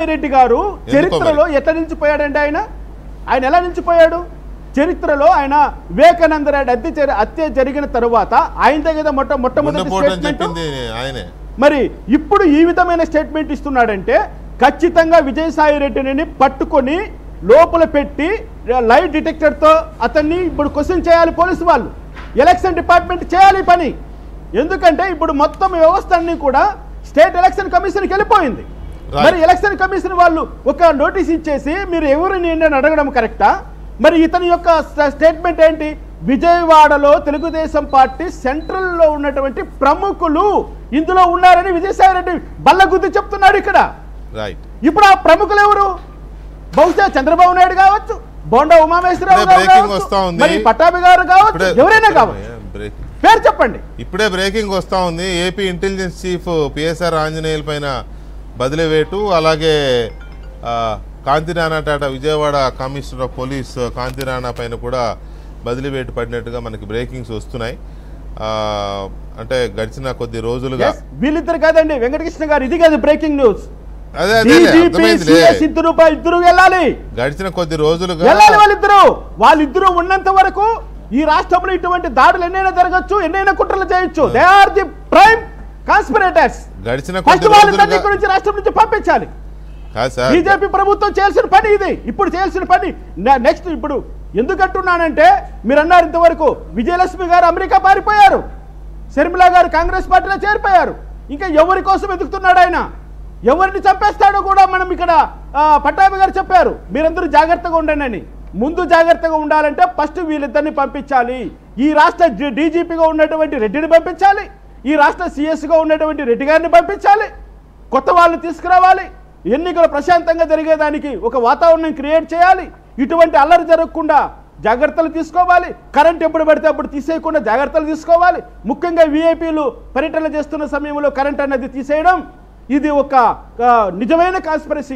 రెడ్డి గారు చరిత్రలో ఎట్లా నిలిచిపోయాడంటే ఆయన ఎలా నిలిచిపోయాడు? చరిత్రలో ఆయన వివేకానంద రెడ్డి హత్య జరిగిన తరువాత ఆయనదే కదా మొట్టమొదటి స్టేట్మెంట్ ఆయనే. మరి ఇప్పుడు ఈ విధమైన స్టేట్మెంట్ ఇస్తున్నాడంటే ఖచ్చితంగా విజయసాయి రెడ్డిని పట్టుకొని లోపల పెట్టి లైట్ డిటెక్టర్తో అతన్ని ఇప్పుడు క్వశ్చన్ చేయాలి పోలీసు వాళ్ళు. ఎలక్షన్ డిపార్ట్మెంట్ చేయాలి పని. ఎందుకంటే ఇప్పుడు మొత్తం వ్యవస్థ అన్ని కూడా స్టేట్ ఎలక్షన్ కమిషన్కి వెళ్ళిపోయింది. మరి ఎలక్షన్ కమిషన్ వాళ్ళు ఒక నోటీస్ ఇచ్చేసి మీరు ఎవరిని అడగడం కరెక్టా? మరి ఇతని యొక్క స్టేట్మెంట్ ఏంటి? విజయవాడలో తెలుగుదేశం పార్టీ సెంట్రల్లో ఉన్నటువంటి ప్రముఖులు ఇందులో ఉన్నారని విజయసాయి రెడ్డి బల్లగుద్ది చెప్తున్నాడు ఇక్కడ. ఇప్పుడు ఆ ప్రముఖులు ఎవరు? బహుశా చంద్రబాబు నాయుడు కావచ్చు, బోండా ఉమామేశ్వరరావు కావచ్చు, మరి పట్టాభి గారు కావచ్చు, ఎవరైనా కావచ్చు. పేరు చెప్పండి. ఇప్పుడే బ్రేకింగ్ వస్తా ఉంది. ఏపీ ఇంటెలిజెన్స్ చీఫ్ పిఎస్ఆర్ ఆంజనేయుల పైన బదిలీ వేటు, అలాగే Kanthi Rana Tata Vijayawada commissioner of police Kanthi Rana పైన కూడా బదిలీ వేటు పడినట్టుగా మనకి బ్రేకింగ్స్ వస్తున్నాయి. అంటే గడిచిన కొద్ది రోజులుగా వీళ్ళిద్దరు కాదండి, వెంకటకృష్ణ గారు, ఇది కాదు బ్రేకింగ్ న్యూస్. ఇద్దరు వెళ్ళాలి. గడిచిన కొద్ది రోజులుగా వాళ్ళిద్దరూ ఉన్నంత వరకు ఈ రాష్ట్రంలో ఇటువంటి దాడులు ఎన్నైనా జరగచ్చు, ఎన్నైనా కుట్రలు చేయొచ్చు. They are the prime conspirators. గడిచిన నుంచి రాష్ట్రం నుంచి పంపించాలి. బీజేపీ ప్రభుత్వం చేయాల్సిన పని ఇది. ఇప్పుడు చేయాల్సిన పని నెక్స్ట్. ఇప్పుడు ఎందుకంటున్నానంటే మీరు అన్నారు ఇంతవరకు విజయలక్ష్మి గారు అమెరికా పారిపోయారు, శర్మిల గారు కాంగ్రెస్ పార్టీలో చేరిపోయారు. ఇంకా ఎవరి కోసం ఎదుగుతున్నాడు ఆయన? ఎవరిని చంపేస్తాడో కూడా మనం ఇక్కడ పట్టాభి గారు చెప్పారు. మీరందరూ జాగ్రత్తగా ఉండండి అని. ముందు జాగ్రత్తగా ఉండాలంటే ఫస్ట్ వీళ్ళిద్దరిని పంపించాలి. ఈ రాష్ట్ర డీజీపీగా ఉన్నటువంటి రెడ్డిని పంపించాలి, ఈ రాష్ట్ర సిఎస్గా ఉన్నటువంటి రెడ్డి గారిని పంపించాలి, కొత్త వాళ్ళని తీసుకురావాలి, ఎన్నికలు ప్రశాంతంగా జరిగేదానికి ఒక వాతావరణం క్రియేట్ చేయాలి. ఇటువంటి అల్లరి జరగకుండా జాగ్రత్తలు తీసుకోవాలి. కరెంట్ ఎప్పుడు పడితే అప్పుడు తీసేయకుండా జాగ్రత్తలు తీసుకోవాలి. ముఖ్యంగా విఐపీలు పర్యటన చేస్తున్న సమయంలో కరెంట్ అనేది తీసేయడం ఇది ఒక నిజమైన కాన్స్పిరసీ.